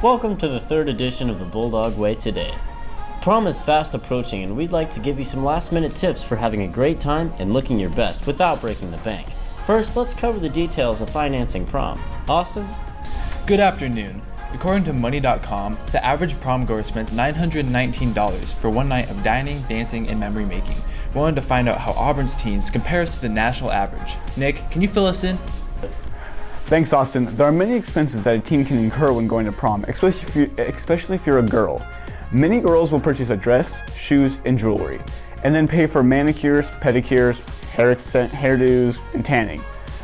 Welcome to the third edition of the Bulldog Way today. Prom is fast approaching and we'd like to give you some last-minute tips for having a great time and looking your best without breaking the bank. First, let's cover the details of financing prom. Austin? Good afternoon. According to Money.com, the average prom goer spends $919 for one night of dining, dancing, and memory making. We wanted to find out how Auburn's teens compares to the national average. Nick, can you fill us in? Thanks, Austin. There are many expenses that a teen can incur when going to prom, especially if you're a girl. Many girls will purchase a dress, shoes, and jewelry, and then pay for manicures, pedicures, hairdos, and tanning.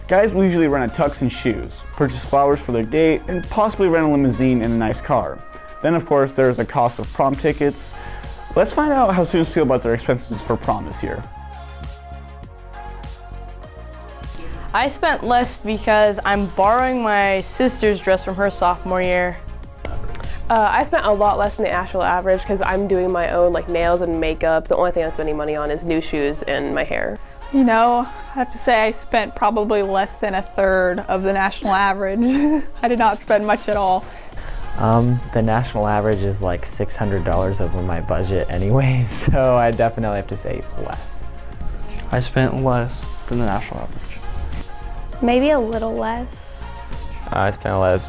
Guys will usually rent a tux and shoes, purchase flowers for their date, and possibly rent a limousine and a nice car. Then, of course, there's the cost of prom tickets. Let's find out how students feel about their expenses for prom this year. I spent less because I'm borrowing my sister's dress from her sophomore year. I spent a lot less than the actual average because I'm doing my own nails and makeup. The only thing I'm spending money on is new shoes and my hair. You know, I have to say I spent probably less than a third of the national average. I did not spend much at all. The national average is like $600 over my budget anyway, so I definitely have to say less. I spent less than the national average. Maybe a little less. I spent less.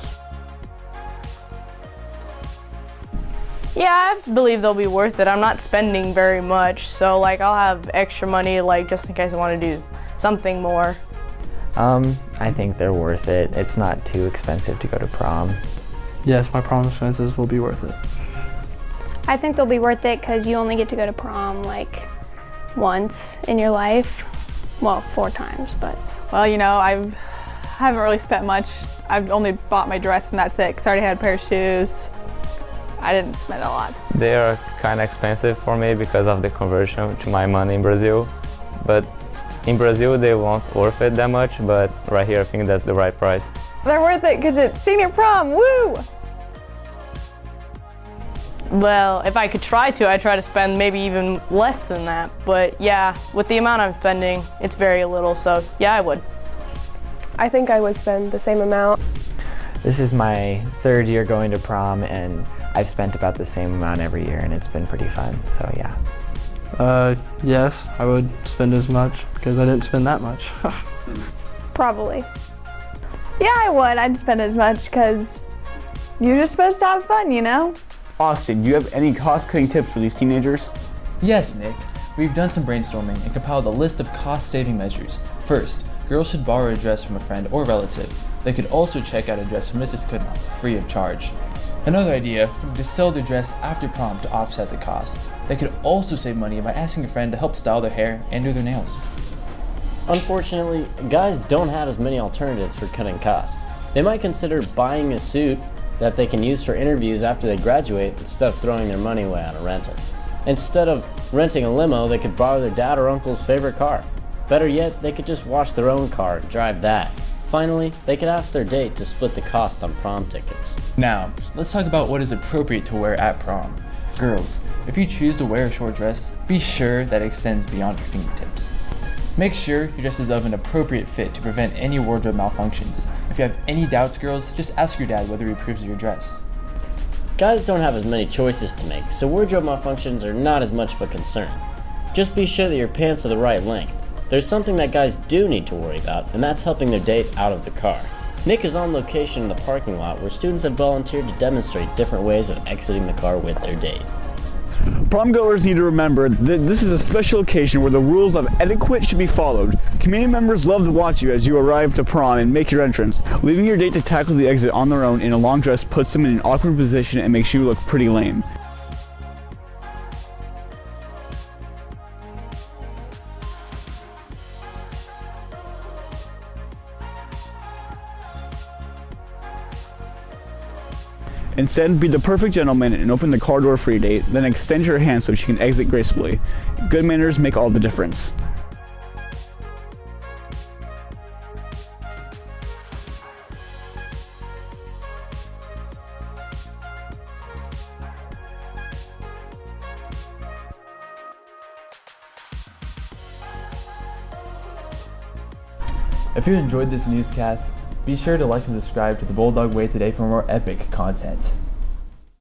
Yeah, I believe they'll be worth it. I'm not spending very much, so I'll have extra money just in case I want to do something more. I think they're worth it. It's not too expensive to go to prom. Yes, my prom expenses will be worth it. I think they'll be worth it because you only get to go to prom once in your life. Well, 4 times, but. Well, you know, I haven't really spent much. I've only bought my dress and that's it, because I already had a pair of shoes. I didn't spend a lot. They are kind of expensive for me because of the conversion to my money in Brazil. But in Brazil, they won't worth it that much, but right here, I think that's the right price. They're worth it because it's senior prom, woo! Well, if I could try to, I'd try to spend maybe even less than that. But yeah, with the amount I'm spending, it's very little, so yeah, I would. I think I would spend the same amount. This is my 3rd year going to prom, and I've spent about the same amount every year, and it's been pretty fun, so yeah. Yes, I would spend as much because I didn't spend that much. Probably. Yeah, I would. I'd spend as much because you're just supposed to have fun, you know? Austin, do you have any cost-cutting tips for these teenagers? Yes, Nick. We've done some brainstorming and compiled a list of cost-saving measures. First, girls should borrow a dress from a friend or relative. They could also check out a dress from Mrs. Kudnow, free of charge. Another idea would be to sell their dress after prom to offset the cost. They could also save money by asking a friend to help style their hair and do their nails. Unfortunately, guys don't have as many alternatives for cutting costs. They might consider buying a suit that they can use for interviews after they graduate instead of throwing their money away on a rental. Instead of renting a limo, they could borrow their dad or uncle's favorite car. Better yet, they could just wash their own car and drive that. Finally, they could ask their date to split the cost on prom tickets. Now, let's talk about what is appropriate to wear at prom. Girls, if you choose to wear a short dress, be sure that it extends beyond your fingertips. Make sure your dress is of an appropriate fit to prevent any wardrobe malfunctions. If you have any doubts, girls, just ask your dad whether he approves of your dress. Guys don't have as many choices to make, so wardrobe malfunctions are not as much of a concern. Just be sure that your pants are the right length. There's something that guys do need to worry about, and that's helping their date out of the car. Nick is on location in the parking lot where students have volunteered to demonstrate different ways of exiting the car with their date. Prom goers need to remember that this is a special occasion where the rules of etiquette should be followed. Community members love to watch you as you arrive to prom and make your entrance. Leaving your date to tackle the exit on their own in a long dress puts them in an awkward position and makes you look pretty lame. Instead, be the perfect gentleman and open the car door for your date, then extend your hand so she can exit gracefully. Good manners make all the difference. If you enjoyed this newscast, be sure to like and subscribe to the Bulldog Way today for more epic content.